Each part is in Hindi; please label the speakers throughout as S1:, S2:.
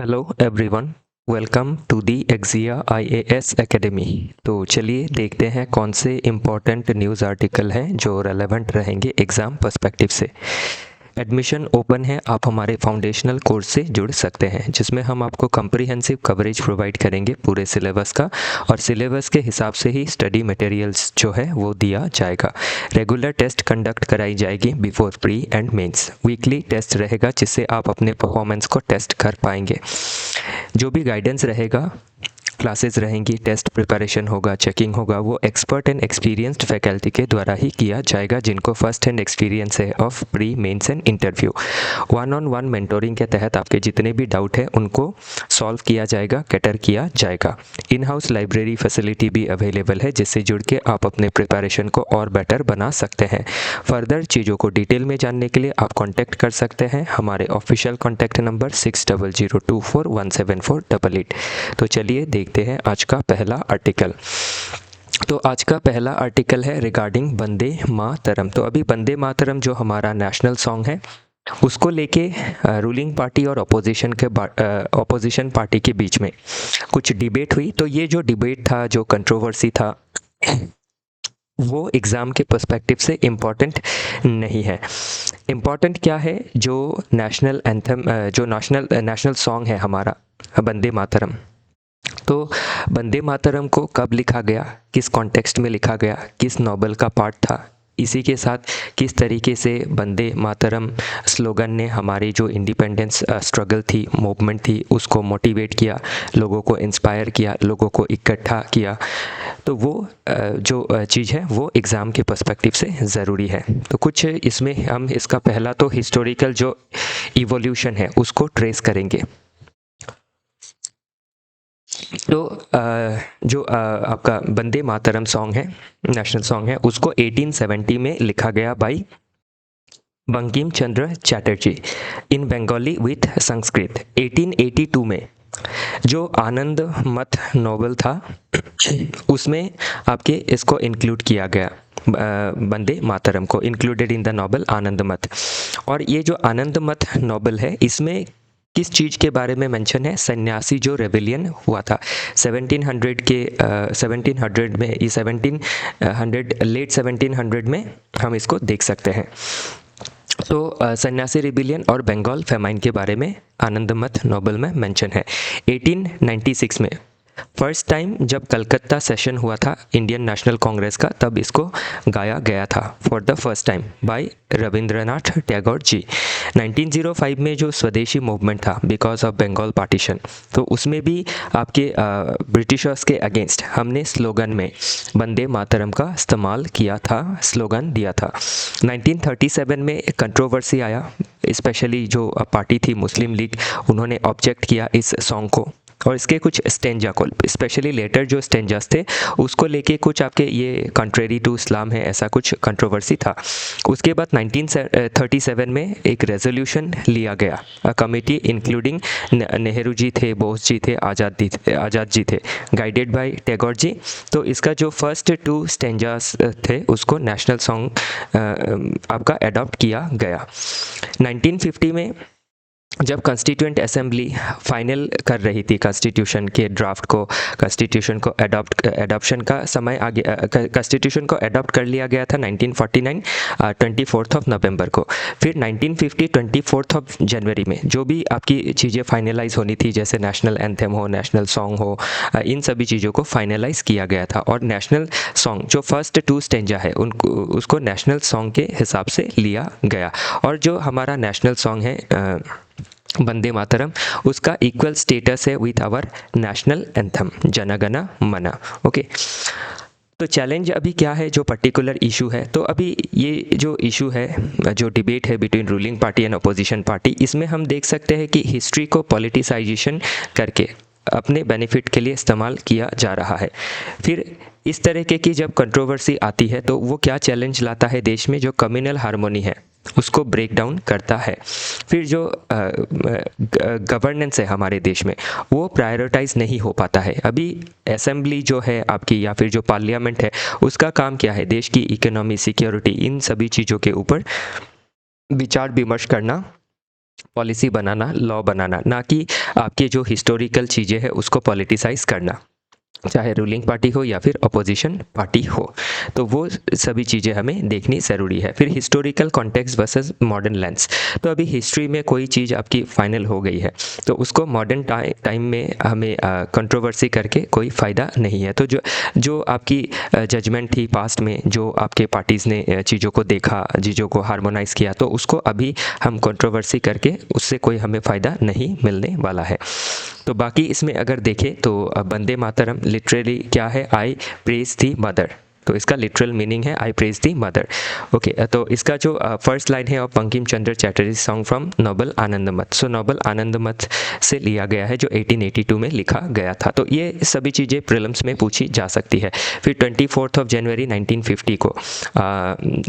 S1: Hello everyone, welcome to the Exia IAS academy. तो चलिए देखते हैं कौन से इम्पोर्टेंट न्यूज़ आर्टिकल हैं जो रेलेवेंट रहेंगे एग्ज़ाम पर्सपेक्टिव से। एडमिशन ओपन है, आप हमारे फाउंडेशनल कोर्स से जुड़ सकते हैं जिसमें हम आपको कम्प्रिहेंसिव कवरेज प्रोवाइड करेंगे पूरे सिलेबस का, और सिलेबस के हिसाब से ही स्टडी मटेरियल्स जो है वो दिया जाएगा। रेगुलर टेस्ट कंडक्ट कराई जाएगी before pre and mains. Weekly test रहेगा जिससे आप अपने परफॉर्मेंस को टेस्ट कर पाएंगे। जो भी गाइडेंस रहेगा, क्लासेस रहेंगी, टेस्ट प्रिपरेशन होगा, चेकिंग होगा, वो एक्सपर्ट एंड एक्सपीरियंस्ड फैकल्टी के द्वारा ही किया जाएगा जिनको फर्स्ट हैंड एक्सपीरियंस है of pre mains and interview. One on one mentoring के तहत आपके जितने भी डाउट है उनको सॉल्व किया जाएगा, कैटर किया जाएगा। इन हाउस लाइब्रेरी फैसिलिटी भी अवेलेबल है जिससे जुड़ के आप अपने प्रिपरेशन को और बेटर बना सकते हैं। फर्दर चीज़ों को डिटेल में जानने के लिए आप कॉन्टैक्ट कर सकते हैं हमारे ऑफिशियल कॉन्टैक्ट नंबर 6002417488। तो चलिए देखते हैं आज का पहला आर्टिकल। तो आज का पहला आर्टिकल है रिगार्डिंग वंदे मातरम। तो अभी वंदे मातरम जो हमारा नेशनल सॉन्ग है उसको लेके रूलिंग पार्टी और अपोजिशन पार्टी के बीच में कुछ डिबेट हुई। तो ये जो डिबेट था, जो कंट्रोवर्सी था, वो एग्ज़ाम के पर्सपेक्टिव से इम्पॉर्टेंट नहीं है। इम्पॉर्टेंट क्या है, जो नेशनल एंथम, जो नेशनल सॉन्ग है हमारा वंदे मातरम। तो वंदे मातरम को कब लिखा गया, किस कॉन्टेक्स्ट में लिखा गया, किस नॉवेल का पार्ट था, इसी के साथ किस तरीके से वंदे मातरम स्लोगन ने हमारी जो इंडिपेंडेंस स्ट्रगल थी, मूवमेंट थी, उसको मोटिवेट किया, लोगों को इंस्पायर किया, लोगों को इकट्ठा किया। तो वो जो चीज़ है वो एग्ज़ाम के पर्सपेक्टिव से ज़रूरी है। तो कुछ इसमें हम इसका पहला तो हिस्टोरिकल जो इवोल्यूशन है उसको ट्रेस करेंगे। तो जो आपका वंदे मातरम सॉन्ग है, नेशनल सॉन्ग है, उसको 1870 में लिखा गया by Bankim Chandra Chatterjee in Bengali with Sanskrit. 1882 में जो आनंद मठ नॉवल था उसमें आपके इसको इंक्लूड किया गया, वंदे मातरम को इंक्लूडेड इन द नॉवल आनंद मठ। और ये जो आनंद मठ नॉवल है इसमें किस चीज़ के बारे में मेंशन है, सन्यासी जो रेबेलियन हुआ था 1700 में, ये 1700 लेट 1700 में हम इसको देख सकते हैं। तो सन्यासी रिबिलियन और बंगाल फेमाइन के बारे में आनंद मठ नॉवल में मेंशन है। 1896 में फर्स्ट टाइम जब कलकत्ता सेशन हुआ था इंडियन नेशनल कांग्रेस का, तब इसको गाया गया था for the first time by Rabindranath Tagore ji. 1905 में जो स्वदेशी मूवमेंट था बिकॉज ऑफ बंगाल पार्टीशन, तो उसमें भी आपके ब्रिटिशर्स के अगेंस्ट हमने स्लोगन में वंदे मातरम का इस्तेमाल किया था, स्लोगन दिया था। 1937 में कंट्रोवर्सी आया, स्पेशली जो पार्टी थी मुस्लिम लीग, उन्होंने ऑब्जेक्ट किया इस सॉन्ग को और इसके कुछ स्टेंजा को, स्पेशली लेटर जो स्टेंजास थे उसको लेके कुछ आपके ये कंट्रेरी टू इस्लाम है, ऐसा कुछ कंट्रोवर्सी था। उसके बाद 1937 में एक रेजोल्यूशन लिया गया, कमेटी इंक्लूडिंग नेहरू जी थे, बोस जी थे, आज़ाद जी थे, गाइडेड बाय टैगोर जी। तो इसका जो फर्स्ट 2 स्टेंजास थे उसको नेशनल सॉन्ग आपका अडॉप्ट किया गया। 1950 में जब कॉन्स्टिट्यूएंट असेंबली फाइनल कर रही थी कॉन्स्टिट्यूशन के ड्राफ्ट को, कॉन्स्टिट्यूशन को एडॉप्शन का समय आ गया, कॉन्स्टिट्यूशन को एडॉप्ट कर लिया गया था 1949 24 ऑफ नवंबर को। फिर 1950 24 जनवरी में जो भी आपकी चीज़ें फाइनलाइज होनी थी, जैसे नेशनल एंथम हो, नेशनल सॉन्ग हो, इन सभी चीज़ों को फाइनलाइज किया गया था। और नेशनल सॉन्ग जो फर्स्ट 2 स्टेंजा है उनको उसको नेशनल सॉन्ग के हिसाब से लिया गया। और जो हमारा नेशनल सॉन्ग है वंदे मातरम, उसका इक्वल स्टेटस है with our national anthem Jana Gana मन। ओके, तो चैलेंज अभी क्या है, जो पर्टिकुलर इशू है, तो अभी ये जो इशू है, जो डिबेट है between ruling party and opposition party, इसमें हम देख सकते हैं कि हिस्ट्री को पॉलिटिसाइजेशन करके अपने बेनिफिट के लिए इस्तेमाल किया जा रहा है। फिर इस तरीके की जब कंट्रोवर्सी आती है तो वो क्या चैलेंज लाता है देश में, जो कम्युनल हार्मोनी है उसको ब्रेक डाउन करता है। फिर जो गवर्नेंस है हमारे देश में वो प्रायोरिटाइज नहीं हो पाता है। अभी असेंबली जो है आपकी, या फिर जो पार्लियामेंट है, उसका काम क्या है, देश की इकोनॉमी, सिक्योरिटी, इन सभी चीज़ों के ऊपर विचार विमर्श करना पॉलिसी बनाना, लॉ बनाना, ना कि आपकी जो हिस्टोरिकल चीज़ें हैं उसको पॉलिटिसाइज़ करना, चाहे रूलिंग पार्टी हो या फिर अपोजिशन पार्टी हो। तो वो सभी चीज़ें हमें देखनी ज़रूरी है। फिर historical context versus modern lens. तो अभी हिस्ट्री में कोई चीज़ आपकी फाइनल हो गई है तो उसको मॉडर्न टाइम में हमें कंट्रोवर्सी करके कोई फ़ायदा नहीं है। तो जो आपकी जजमेंट थी पास्ट में, जो आपके पार्टीज़ ने चीज़ों को देखा, चीज़ों को हार्मोनाइज़ किया, तो उसको अभी हम कंट्रोवर्सी करके उससे कोई हमें फ़ायदा नहीं मिलने वाला है। तो बाकी इसमें अगर देखें तो वंदे मातरम लिटरली क्या है, आई प्रेज दी मदर। तो इसका लिटरल मीनिंग है I praise the mother. Okay, तो इसका जो फर्स्ट लाइन है of Bankim Chandra Chatterjee song from novel Anandamath. So novel Anandamath से लिया गया है जो 1882 में लिखा गया था। तो ये सभी चीज़ें प्रीलिम्स में पूछी जा सकती है। फिर 24 जनवरी 1950 को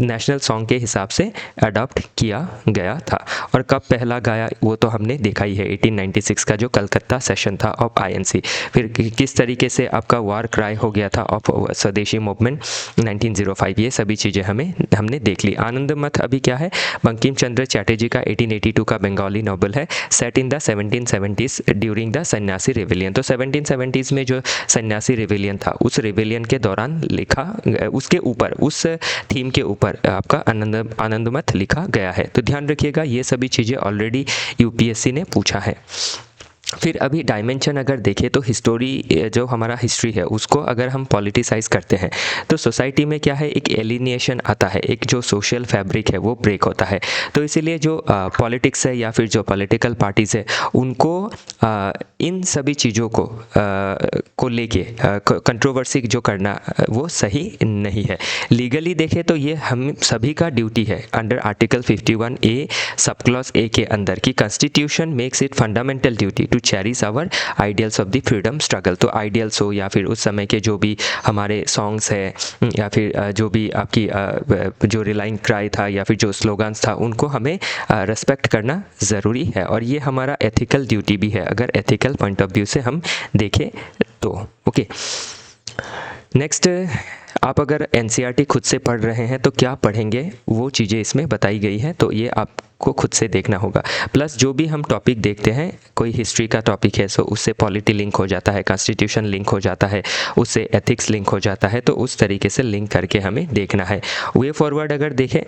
S1: नेशनल सॉन्ग के हिसाब से अडॉप्ट किया गया था। और कब पहला गाया वो तो हमने देखा ही है, 1896 का जो कलकत्ता सेशन था ऑफ आईएनसी। फिर किस तरीके से आपका वार क्राई हो गया था ऑफ स्वदेशी मूवमेंट 1905, ये सभी चीज़ें हमने देख ली। आनंदमठ अभी क्या है, बंकिम चंद्र चैटर्जी का 1882 का बंगाली नॉवल है, set in the 1770s during the सन्यासी रिविलियन। तो 1770s में जो सन्यासी रिविलियन था उस रिविलियन के दौरान लिखा, उसके ऊपर, उस थीम के ऊपर आपका आनंदमठ लिखा गया है। तो ध्यान रखिएगा ये सभी चीज़ें ऑलरेडी यूपीएससी ने पूछा है। फिर अभी डायमेंशन अगर देखें तो हिस्टोरी, जो हमारा हिस्ट्री है उसको अगर हम पॉलिटिसाइज करते हैं तो सोसाइटी में क्या है, एक एलिनिएशन आता है, एक जो सोशल फैब्रिक है वो ब्रेक होता है। तो इसीलिए जो पॉलिटिक्स है या फिर जो पॉलिटिकल पार्टीज़ है उनको इन सभी चीज़ों को लेके कंट्रोवर्सी जो करना वो सही नहीं है। लीगली देखें तो ये हम सभी का ड्यूटी है under article 51A sub clause A के अंदर की constitution makes it fundamental duty to cherish our ideals of the freedom struggle. तो आइडियल्स हो या फिर उस समय के जो भी हमारे सॉन्ग्स है या फिर जो भी आपकी जो रिलाइंग क्राई था या फिर जो स्लोगन्स था उनको हमें रेस्पेक्ट करना ज़रूरी है। और ये हमारा एथिकल ड्यूटी भी है अगर एथिकल पॉइंट ऑफ व्यू से हम देखें तो। ओके, नेक्स्ट, आप अगर एनसीईआरटी खुद से पढ़ रहे हैं तो क्या पढ़ेंगे वो चीज़ें इसमें बताई गई हैं, तो ये आपको खुद से देखना होगा। प्लस जो भी हम टॉपिक देखते हैं, कोई हिस्ट्री का टॉपिक है सो उससे पॉलिटी लिंक हो जाता है, कॉन्स्टिट्यूशन लिंक हो जाता है, उससे एथिक्स लिंक हो जाता है, तो उस तरीके से लिंक करके हमें देखना है। वे फॉरवर्ड अगर देखें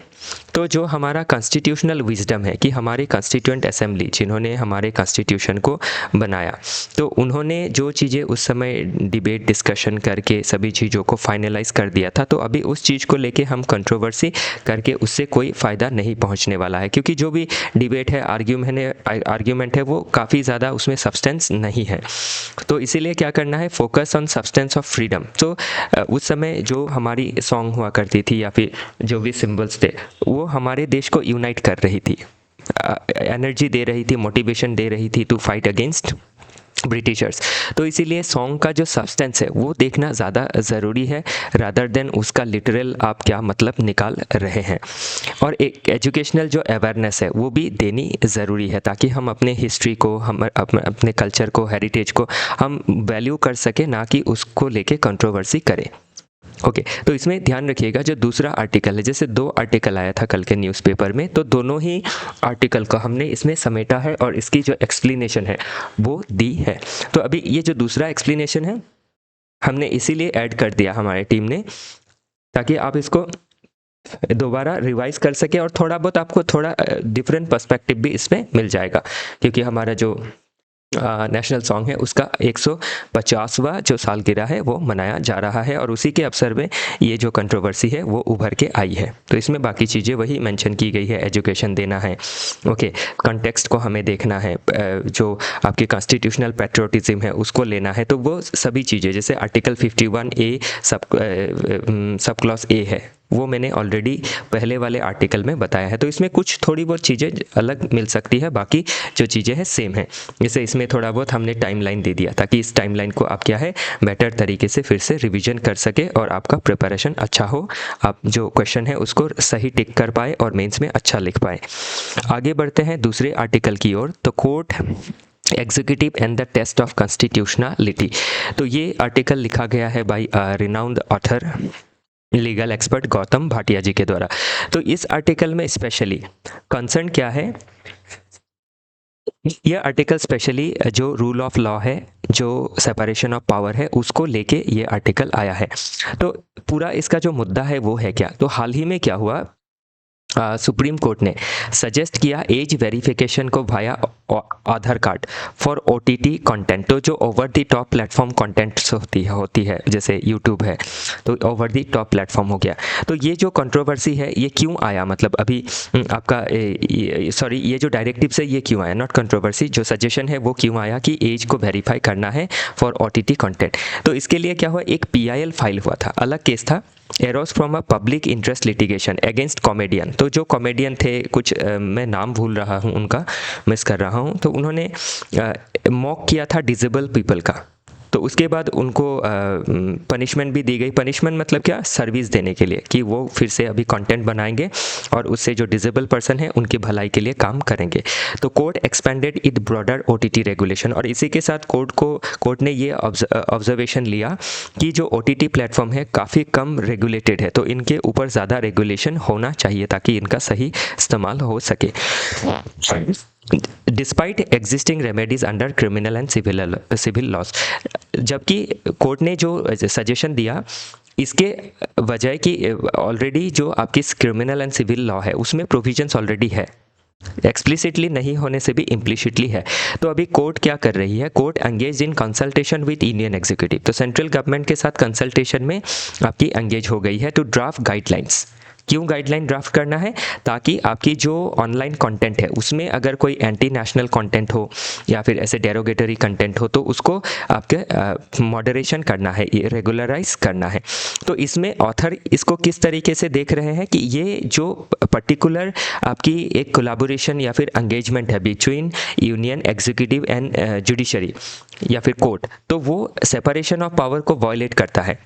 S1: तो जो हमारा कॉन्स्टिट्यूशनल विजडम है कि हमारे कॉन्स्टिट्यूएंट असेंबली जिन्होंने हमारे कॉन्स्टिट्यूशन को बनाया, तो उन्होंने जो चीज़ें उस समय डिबेट डिस्कशन करके सभी चीज़ों को फाइनलाइज कर दिया था, तो अभी उस चीज़ को लेके हम कंट्रोवर्सी करके उससे कोई फ़ायदा नहीं पहुंचने वाला है, क्योंकि जो भी डिबेट है, आर्ग्यूमेंट है, वो काफ़ी ज़्यादा उसमें सब्सटेंस नहीं है। तो इसीलिए क्या करना है, focus on substance of freedom. तो उस समय जो हमारी सॉन्ग हुआ करती थी या फिर जो भी सिम्बल्स थे वो हमारे देश को यूनाइट कर रही थी, एनर्जी दे रही थी, मोटिवेशन दे रही थी टू फाइट अगेंस्ट ब्रिटिशर्स। तो इसीलिए सॉन्ग का जो सब्सटेंस है वो देखना ज़्यादा ज़रूरी है रादर देन उसका लिटरल आप क्या मतलब निकाल रहे हैं। और एक एजुकेशनल जो अवेयरनेस है वो भी देनी ज़रूरी है ताकि हम अपने हिस्ट्री को, हम अपने कल्चर को, हेरिटेज को हम वैल्यू कर सकें, ना कि उसको लेके कंट्रोवर्सी करें। ओके, तो इसमें ध्यान रखिएगा जो दूसरा आर्टिकल है, जैसे 2 आर्टिकल आया था कल के न्यूज़पेपर में, तो दोनों ही आर्टिकल को हमने इसमें समेटा है और इसकी जो एक्सप्लेनेशन है वो दी है। तो अभी ये जो दूसरा एक्सप्लेनेशन है हमने इसीलिए ऐड कर दिया हमारे टीम ने, ताकि आप इसको दोबारा रिवाइज कर सके और थोड़ा बहुत आपको थोड़ा डिफरेंट पर्सपेक्टिव भी इसमें मिल जाएगा, क्योंकि हमारा जो नेशनल सॉन्ग है उसका 150वां जो सालगिरह है वो मनाया जा रहा है और उसी के अवसर में ये जो कंट्रोवर्सी है वो उभर के आई है। तो इसमें बाकी चीज़ें वही मेंशन की गई है, एजुकेशन देना है, ओके, कॉन्टेक्स्ट को हमें देखना है, जो आपकी कॉन्स्टिट्यूशनल पैट्रियोटिज्म है उसको लेना है, तो वो सभी चीज़ें, जैसे article 51A sub clause A है वो मैंने ऑलरेडी पहले वाले आर्टिकल में बताया है। तो इसमें कुछ थोड़ी बहुत चीज़ें अलग मिल सकती है, बाकी जो चीज़ें हैं सेम है। जैसे इसमें थोड़ा बहुत हमने टाइमलाइन दे दिया ताकि इस टाइमलाइन को आप क्या है बेटर तरीके से फिर से रिवीजन कर सके और आपका प्रिपरेशन अच्छा हो, आप जो क्वेश्चन है उसको सही टिक कर पाए और मेंस में अच्छा लिख पाए। आगे बढ़ते हैं दूसरे आर्टिकल की ओर। तो court executive and the test of constitutionality, तो ये आर्टिकल लिखा गया है by renowned author legal expert Gautam Bhatia ji के द्वारा। तो इस आर्टिकल में स्पेशली कंसर्न क्या है, ये आर्टिकल स्पेशली जो रूल ऑफ लॉ है, जो सेपरेशन ऑफ पावर है, उसको लेके ये आर्टिकल आया है। तो पूरा इसका जो मुद्दा है वो है क्या, तो हाल ही में क्या हुआ, सुप्रीम कोर्ट ने सजेस्ट किया एज वेरिफिकेशन को via Aadhaar card for OTT content. तो जो over the top platform contents होती है जैसे यूट्यूब है, तो ओवर द टॉप प्लेटफॉर्म हो गया। तो ये जो कंट्रोवर्सी है ये क्यों आया, मतलब अभी आपका सॉरी ये जो डायरेक्टिव से ये क्यों आया, नॉट कंट्रोवर्सी, जो सजेशन है वो क्यों आया कि एज को वेरीफाई करना है फॉर ओटीटी कंटेंट। तो इसके लिए क्या हुआ, एक पीआईएल फाइल हुआ था, अलग केस था, arrows from a public interest litigation against comedian. तो जो कॉमेडियन थे कुछ मैं नाम भूल रहा हूँ उनका, मिस कर रहा हूँ, तो उन्होंने मॉक किया था डिजेबल पीपल का। तो उसके बाद उनको पनिशमेंट भी दी गई। पनिशमेंट मतलब क्या, सर्विस देने के लिए कि वो फिर से अभी कंटेंट बनाएंगे और उससे जो डिजेबल पर्सन है उनकी भलाई के लिए काम करेंगे। तो court expanded it broader OTT regulation, और इसी के साथ कोर्ट ने ये ऑब्जर्वेशन लिया कि जो ओटीटी प्लेटफॉर्म है काफ़ी कम रेगुलेटेड है, तो इनके ऊपर ज़्यादा रेगुलेशन होना चाहिए ताकि इनका सही इस्तेमाल हो सके। Despite existing remedies under criminal and civil laws. जबकि कोर्ट ने जो सजेशन दिया इसके वजह कि ऑलरेडी जो आपकी क्रिमिनल एंड सिविल लॉ है उसमें प्रोविजंस ऑलरेडी है, एक्सप्लिसिटली नहीं होने से भी इम्प्लिसिटली है। तो अभी कोर्ट क्या कर रही है, court engage in consultation with Indian executive. तो सेंट्रल गवर्नमेंट के साथ कंसल्टेशन में आपकी एंगेज हो गई है टू ड्राफ्ट गाइडलाइंस। क्यों गाइडलाइन ड्राफ्ट करना है, ताकि आपकी जो ऑनलाइन कंटेंट है उसमें अगर कोई एंटी नेशनल कंटेंट हो या फिर ऐसे डेरोगेटरी कंटेंट हो तो उसको आपके मॉडरेशन करना है, रेगुलराइज करना है। तो इसमें ऑथर इसको किस तरीके से देख रहे हैं कि ये जो पर्टिकुलर आपकी एक कोलैबोरेशन या फिर एंगेजमेंट है between union executive and judiciary या फिर कोर्ट, तो वो सेपरेशन ऑफ पावर को वायलेट करता है।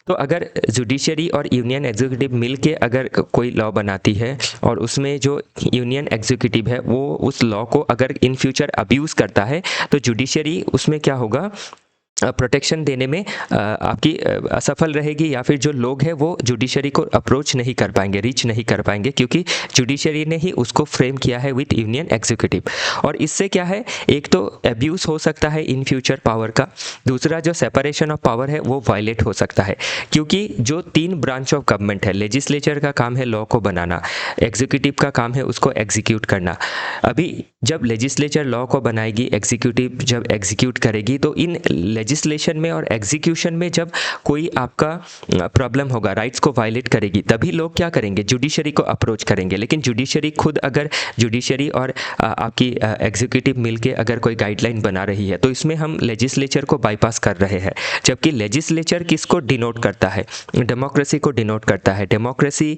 S1: तो अगर जुडिशरी और यूनियन एग्जीक्यूटिव मिल के अगर कोई लॉ बनाती है और उसमें जो यूनियन एग्जीक्यूटिव है वो उस लॉ को अगर इन फ्यूचर अब्यूज़ करता है, तो जुडिशरी उसमें क्या होगा, प्रोटेक्शन देने में आपकी असफल रहेगी, या फिर जो लोग हैं वो जुडिशरी को अप्रोच नहीं कर पाएंगे, रीच नहीं कर पाएंगे, क्योंकि जुडिशरी ने ही उसको फ्रेम किया है विद यूनियन एग्जीक्यूटिव। और इससे क्या है, एक तो एब्यूज़ हो सकता है इन फ्यूचर पावर का, दूसरा जो सेपरेशन ऑफ पावर है वो वायलेट हो सकता है, क्योंकि जो 3 ब्रांच ऑफ गवर्नमेंट है, लेजिस्लेचर का काम है लॉ को बनाना, एग्जीक्यूटिव का काम है उसको एग्जीक्यूट करना। अभी जब लेजिस्लेचर लॉ को बनाएगी, एग्जीक्यूटिव जब एग्जीक्यूट करेगी, तो इन लेजिस्लेशन में और एग्जीक्यूशन में जब कोई आपका प्रॉब्लम होगा, राइट्स को वायलेट करेगी, तभी लोग क्या करेंगे, जुडिशरी को अप्रोच करेंगे। लेकिन जुडिशरी खुद अगर जुडिशरी और आपकी एग्जीक्यूटिव मिलके अगर कोई गाइडलाइन बना रही है तो इसमें हम लेजिस्लेचर को बाईपास कर रहे हैं। जबकि लेजिस्लेचर किसको डिनोट करता है, डेमोक्रेसी को डिनोट करता है। डेमोक्रेसी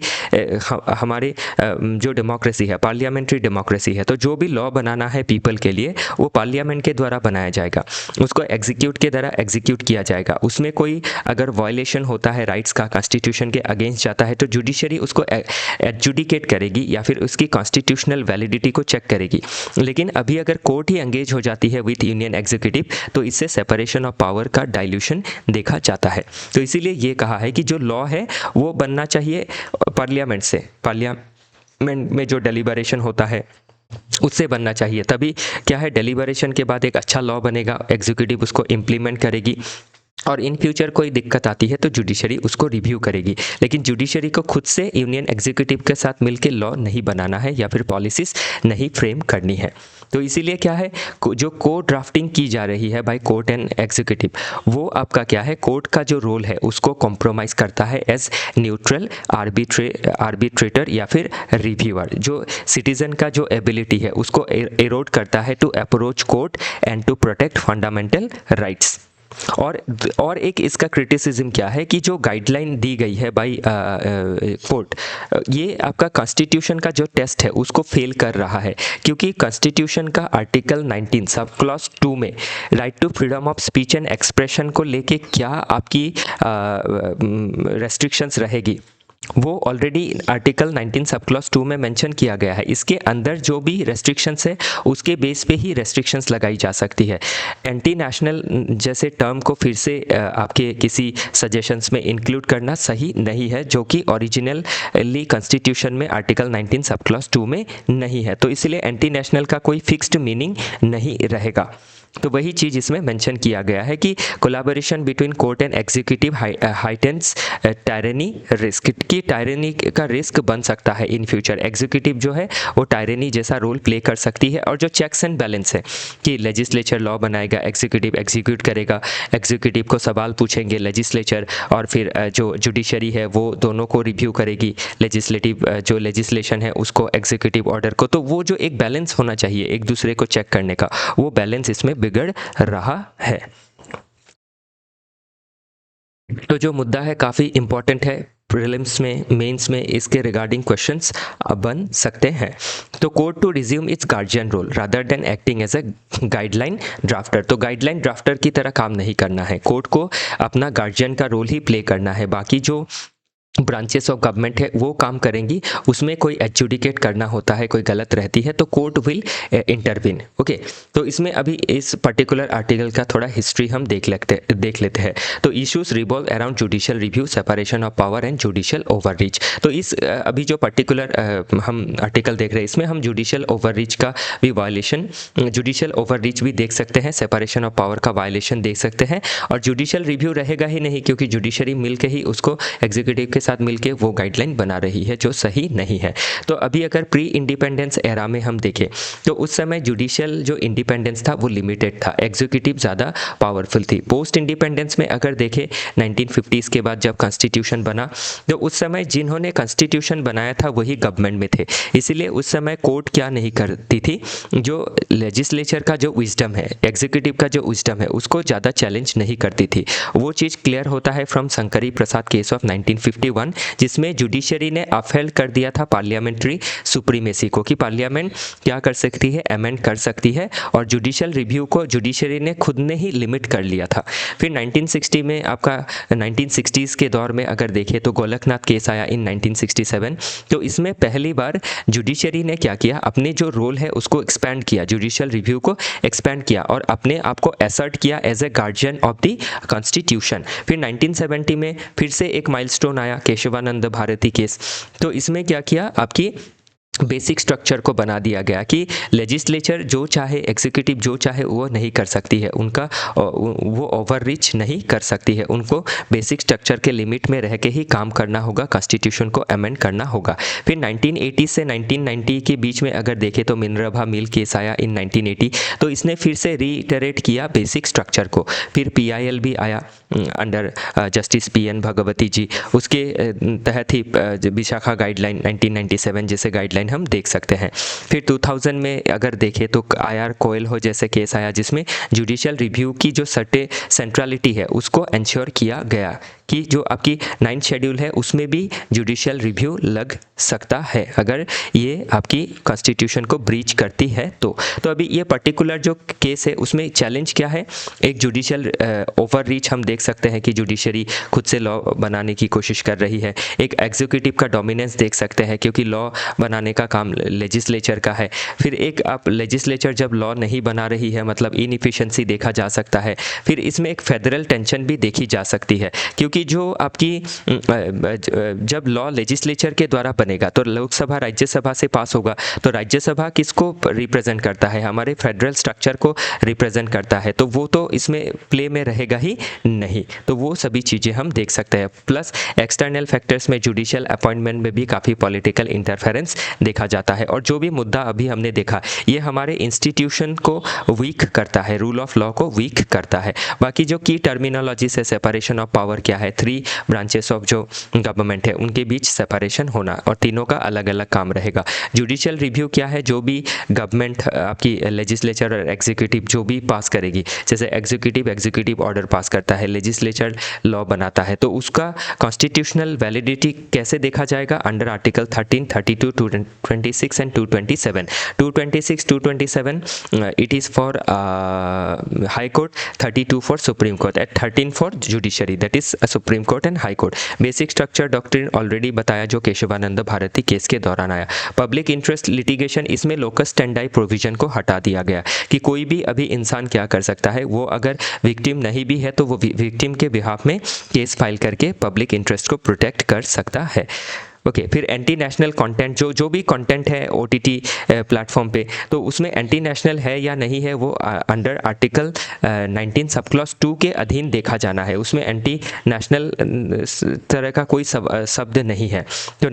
S1: हमारे जो डेमोक्रेसी है पार्लियामेंट्री डेमोक्रेसी है, तो जो भी लॉ बनाना है पीपल के लिए वो पार्लियामेंट के द्वारा बनाया जाएगा, उसको एग्जीक्यूट के द्वारा एग्जीक्यूट किया जाएगा। उसमें कोई अगर वायलेशन होता है राइट्स का, कॉन्स्टिट्यूशन के अगेंस्ट जाता है, तो जुडिशरी उसको एडजुडिकेट करेगी या फिर उसकी कॉन्स्टिट्यूशनल वैलिडिटी को चेक करेगी। लेकिन अभी अगर कोर्ट ही एंगेज हो जाती है विद यूनियन एग्जीक्यूटिव, तो इससे सेपरेशन ऑफ पावर का डाइल्यूशन देखा जाता है। तो इसीलिए ये कहा है कि जो लॉ है वो बनना चाहिए पार्लियामेंट से, पार्लियामेंट में जो डेलिबरेशन होता है उससे बनना चाहिए। तभी क्या है, डेलिबरेशन के बाद एक अच्छा लॉ बनेगा, एग्जीक्यूटिव उसको इम्प्लीमेंट करेगी, और इन फ्यूचर कोई दिक्कत आती है तो जुडिशरी उसको रिव्यू करेगी। लेकिन जुडिशरी को खुद से यूनियन एग्जीक्यूटिव के साथ मिलकर लॉ नहीं बनाना है या फिर पॉलिसीज नहीं फ्रेम करनी है। तो इसीलिए क्या है, जो को ड्राफ्टिंग की जा रही है बाय कोर्ट एंड एग्जीक्यूटिव, वो आपका क्या है, कोर्ट का जो रोल है उसको कॉम्प्रोमाइज़ करता है एज न्यूट्रल आर्बिट्रेटर या फिर रिव्यूअर। जो सिटीजन का जो एबिलिटी है उसको एरोड करता है to approach court and to protect fundamental rights. और एक इसका क्रिटिसिज्म क्या है कि जो गाइडलाइन दी गई है बाय कोर्ट, ये आपका कॉन्स्टिट्यूशन का जो टेस्ट है उसको फेल कर रहा है, क्योंकि कॉन्स्टिट्यूशन का आर्टिकल 19 सब क्लॉज 2 में right to freedom of speech and expression को लेके क्या आपकी रेस्ट्रिक्शंस रहेगी, वो ऑलरेडी आर्टिकल 19 सब क्लॉज 2 में मेंशन किया गया है। इसके अंदर जो भी रेस्ट्रिक्शंस है उसके बेस पे ही रेस्ट्रिक्शंस लगाई जा सकती है। एंटी नेशनल जैसे टर्म को फिर से आपके किसी सजेशंस में इंक्लूड करना सही नहीं है, जो कि ओरिजिनली कॉन्स्टिट्यूशन में आर्टिकल 19 सब क्लॉज 2 में नहीं है। तो इसलिए एंटी नेशनल का कोई फिक्स्ड मीनिंग नहीं रहेगा। तो वही चीज़ इसमें मेंशन किया गया है कि collaboration between court and executive heightens tyranny risk, की टायरनी का रिस्क बन सकता है इन फ्यूचर। एग्जीक्यूटिव जो है वो टायरनी जैसा रोल प्ले कर सकती है, और जो चेक्स एंड बैलेंस है कि लेजिस्लेचर लॉ बनाएगा, एग्जीक्यूटिव एग्जीक्यूट करेगा, एग्जीक्यूटिव को सवाल पूछेंगे लेजिस्लेचर, और फिर जो जुडिशरी है वो दोनों को रिव्यू करेगी, लेजिस्लेटिव जो लेजिस्लेशन है उसको, एग्जीक्यूटिव ऑर्डर को। तो वो जो एक बैलेंस होना चाहिए एक दूसरे को चेक करने का, वो बैलेंस इसमें बिगड़ रहा है। तो जो मुद्दा है काफ़ी इंपॉर्टेंट है, प्रीलिम्स में, मेंस में इसके रिगार्डिंग क्वेश्चंस बन सकते हैं। तो court to resume its guardian role rather than acting as a guideline drafter. तो गाइडलाइन ड्राफ्टर की तरह काम नहीं करना है, कोर्ट को अपना गार्जियन का रोल ही प्ले करना है। बाकी जो ब्रांचेस ऑफ गवर्नमेंट है वो काम करेंगी, उसमें कोई एडजुडिकेट करना होता है, कोई गलत रहती है तो कोर्ट विल इंटरवीन। ओके, तो इसमें अभी इस पर्टिकुलर आर्टिकल का थोड़ा हिस्ट्री हम देख लेते हैं। तो issues revolve around judicial review, separation of power and judicial overreach. तो इस अभी जो पर्टिकुलर हम आर्टिकल देख रहे हैं इसमें हम जुडिशियल ओवररीच का भी वायलेशन, जुडिशियल ओवररीच भी देख सकते हैं, सेपरेशन ऑफ पावर का वायलेशन देख सकते हैं, और जुडिशियल रिव्यू रहेगा ही नहीं क्योंकि जुडिशरी मिल के ही उसको एग्जीक्यूटिव के साथ मिलके वो गाइडलाइन बना रही है, जो सही नहीं है। तो अभी अगर प्री इंडिपेंडेंस एरा में हम देखें तो उस समय जुडिशियल जो इंडिपेंडेंस था वो लिमिटेड था, एग्जीक्यूटिव ज़्यादा पावरफुल थी। पोस्ट इंडिपेंडेंस में अगर देखें 1950s के बाद जब कॉन्स्टिट्यूशन बना तो उस समय जिन्होंने कॉन्स्टिट्यूशन बनाया था वही गवर्नमेंट में थे, इसीलिए उस समय कोर्ट क्या नहीं करती थी, जो लेजिस्लेचर का जो विजडम है, एग्जीक्यूटिव का जो विजडम है उसको ज़्यादा चैलेंज नहीं करती थी। वो चीज़ क्लियर होता है from Shankari Prasad case of 1951, जिसमें जुडिशरी ने अपहेल्ड कर दिया था पार्लियामेंट्री सुप्रीमेसी को, कि पार्लियामेंट क्या कर सकती है, अमेंड कर सकती है, और जुडिशियल रिव्यू को जुडिशरी ने खुद ने ही लिमिट कर लिया था। फिर 1960 में आपका 1960s के दौर में अगर देखें तो गोलकनाथ केस आया इन 1967। तो इसमें पहली बार जुडिशरी ने क्या किया, अपने जो रोल है उसको एक्सपैंड किया, जुडिशियल रिव्यू को एक्सपैंड किया और अपने आप को असर्ट किया as a guardian of the constitution. फिर 1970 में फिर से एक माइलस्टोन आया, केशवानंद भारती केस। तो इसमें क्या किया, आपकी बेसिक स्ट्रक्चर को बना दिया गया कि लेजिस्लेचर जो चाहे, एग्जीक्यूटिव जो चाहे वो नहीं कर सकती है, उनका वो ओवररीच नहीं कर सकती है, उनको बेसिक स्ट्रक्चर के लिमिट में रह के ही काम करना होगा, कॉन्स्टिट्यूशन को अमेंड करना होगा। फिर 1980 से 1990 के बीच में अगर देखें तो मिनरभा मिल केस आया इन 1980, तो इसने फिर से रीइटरेट किया बेसिक स्ट्रक्चर को। फिर PIL भी आया अंडर जस्टिस PN भगवती जी, उसके तहत ही विशाखा गाइडलाइन 1997 जैसे गाइडलाइन हम देख सकते हैं। फिर 2000 में अगर देखें तो IR कोयल हो जैसे केस आया, जिसमें जुडिशियल रिव्यू की जो सेंट्रलिटी है उसको इंश्योर किया गया कि जो आपकी 9th शेड्यूल है उसमें भी जुडिशियल रिव्यू लग सकता है अगर ये आपकी कॉन्स्टिट्यूशन को ब्रीच करती है तो अभी ये पर्टिकुलर जो केस है उसमें चैलेंज क्या है, एक जुडिशियल ओवररीच हम देख सकते हैं कि जुडिशरी खुद से लॉ बनाने की कोशिश कर रही है, एक एग्जीक्यूटिव का डोमिनेंस देख सकते हैं क्योंकि लॉ बनाने का काम लेजिस्लेचर का है। फिर एक आप लेजिस्लेचर जब लॉ नहीं बना रही है मतलब इनएफिशिएंसी देखा जा सकता है। फिर इसमें एक फेडरल टेंशन भी देखी जा सकती है क्योंकि जो आपकी जब लॉ लेजिस्लेचर के द्वारा बनेगा तो लोकसभा राज्यसभा से पास होगा, तो राज्यसभा किसको रिप्रेजेंट करता है, हमारे फेडरल स्ट्रक्चर को रिप्रेजेंट करता है, तो वो तो इसमें प्ले में रहेगा ही नहीं। तो वो सभी चीज़ें हम देख सकते हैं। प्लस एक्सटर्नल फैक्टर्स में जुडिशियल अपॉइंटमेंट में भी काफ़ी पॉलिटिकल इंटरफेरेंस देखा जाता है। और जो भी मुद्दा अभी हमने देखा ये हमारे इंस्टीट्यूशन को वीक करता है, रूल ऑफ लॉ को वीक करता है। बाकी जो की टर्मिनोलॉजी से सेपरेशन ऑफ पावर क्या है, 3 ब्रांचेस ऑफ जो गवर्नमेंट है उनके बीच सेपरेशन होना और तीनों का अलग अलग काम रहेगा। जुडिशियल रिव्यू क्या है, जो भी गवर्नमेंट आपकी लेजिस्लेचर और एग्जीक्यूटिव जो भी पास करेगी, जैसे एग्जीक्यूटिव ऑर्डर पास करता है, लेजिस्लेचर लॉ बनाता है, तो उसका कॉन्स्टिट्यूशनल वैलिडिटी कैसे देखा जाएगा, under article 13, 32, 226 and 227। 226, 227 it is for high court, 32 for supreme court and 13 for judiciary, that is supreme court and high court. Basic structure doctrine already बताया जो केशवानंद भारती केस के दौरान आया। पब्लिक इंटरेस्ट लिटिगेशन, इसमें लोकस स्टैंडाई प्रोविजन को हटा दिया गया कि कोई भी अभी इंसान क्या कर सकता है, वो अगर विक्टिम नहीं भी है तो वो विक्टिम के बिहाफ में केस फाइल करके पब्लिक इंटरेस्ट को प्रोटेक्ट कर सकता है। ओके फिर एंटी नेशनल कंटेंट, जो भी कंटेंट है OTT प्लेटफॉर्म पे, तो उसमें एंटी नेशनल है या नहीं है वो अंडर आर्टिकल 19 सब क्लॉज 2 के अधीन देखा जाना है। उसमें एंटी नेशनल तरह का कोई शब्द नहीं है। तो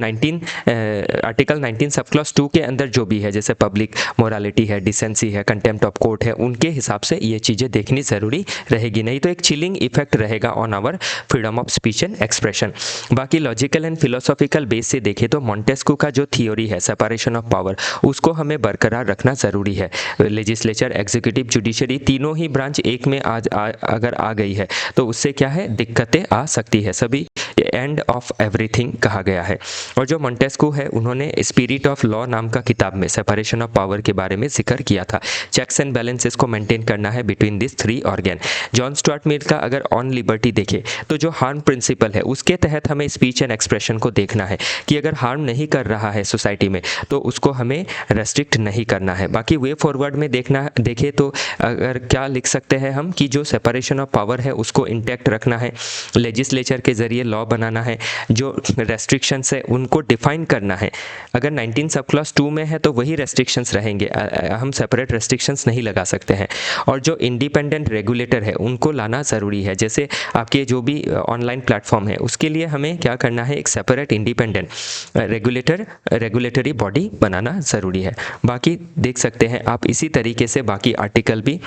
S1: आर्टिकल 19 सब क्लॉज 2 के अंदर जो भी है, जैसे पब्लिक मोरालिटी है, डिसेंसी है, कंटेम्प्ट ऑफ कोर्ट है, उनके हिसाब से ये चीज़ें देखनी ज़रूरी रहेगी, नहीं तो एक चिलिंग इफेक्ट रहेगा on our freedom of speech and expression. बाकी लॉजिकल एंड फिलोसॉफिकल बेस से देखें तो मॉन्टेस्क्यू का जो थियोरी है सेपरेशन ऑफ पावर, उसको हमें बरकरार रखना ज़रूरी है। लेजिस्लेचर, एग्जीक्यूटिव, जुडिशरी, तीनों ही ब्रांच एक में अगर आ गई है तो उससे क्या है, दिक्कतें आ सकती है। सभी एंड ऑफ एवरीथिंग कहा गया है। और जो मॉन्टेस्क्यू है, उन्होंने स्पिरिट ऑफ लॉ नाम का किताब में सेपरेशन ऑफ पावर के बारे में जिक्र किया था। चेक्स एंड बैलेंसेस को मेंटेन करना है between this 3 organ. John Stuart Mill का अगर ऑन लिबर्टी देखें तो जो हार्म प्रिंसिपल है, उसके तहत हमें स्पीच एंड एक्सप्रेशन को देखना है कि अगर हार्म नहीं कर रहा है सोसाइटी में तो उसको हमें रेस्ट्रिक्ट नहीं करना है। बाकी वे फॉरवर्ड में देखें तो अगर क्या लिख सकते हैं हम कि जो सेपरेशन ऑफ पावर है उसको इंटैक्ट रखना है, लेजिस्लेचर के जरिए लॉ बनाना है, जो रेस्ट्रिक्शंस है उनको डिफाइन करना है। अगर 19 सब क्लॉज 2 में है तो वही रेस्ट्रिक्शंस रहेंगे, हम सेपरेट रेस्ट्रिक्शंस नहीं लगा सकते हैं। और जो इंडिपेंडेंट रेगुलेटर है उनको लाना ज़रूरी है। जैसे आपके जो भी ऑनलाइन प्लेटफॉर्म है उसके लिए हमें क्या करना है, एक सेपरेट इंडिपेंडेंट रेगुलेटरी बॉडी बनाना ज़रूरी है। बाकी देख सकते हैं आप इसी तरीके से बाकी आर्टिकल भी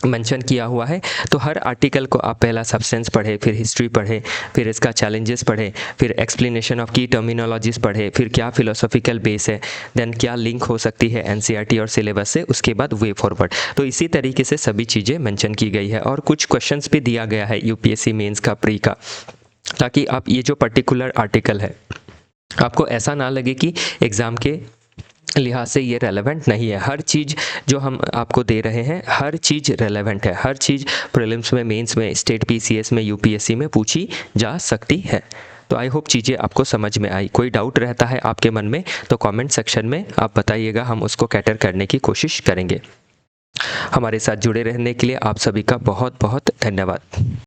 S1: मेंशन किया हुआ है। तो हर आर्टिकल को आप पहला सब्सटेंस पढ़े, फिर हिस्ट्री पढ़े, फिर इसका चैलेंजेस पढ़े, फिर एक्सप्लेनेशन ऑफ की टर्मिनोलॉजीज पढ़े, फिर क्या फिलोसॉफिकल बेस है, देन क्या लिंक हो सकती है NCERT और सिलेबस से, उसके बाद वे फॉरवर्ड। तो इसी तरीके से सभी चीज़ें मेंशन की गई है और कुछ क्वेश्चंस भी दिया गया है UPSC मेंस का, प्री का, ताकि आप ये जो पर्टिकुलर आर्टिकल है आपको ऐसा ना लगे कि एग्ज़ाम के लिहाज से ये रेलेवेंट नहीं है। हर चीज़ जो हम आपको दे रहे हैं, हर चीज़ रेलेवेंट है, हर चीज़ प्रीलिम्स में, मेंस में, स्टेट PCS में, UPSC में पूछी जा सकती है। तो आई होप चीज़ें आपको समझ में आई। कोई डाउट रहता है आपके मन में तो कमेंट सेक्शन में आप बताइएगा, हम उसको कैटर करने की कोशिश करेंगे। हमारे साथ जुड़े रहने के लिए आप सभी का बहुत बहुत धन्यवाद।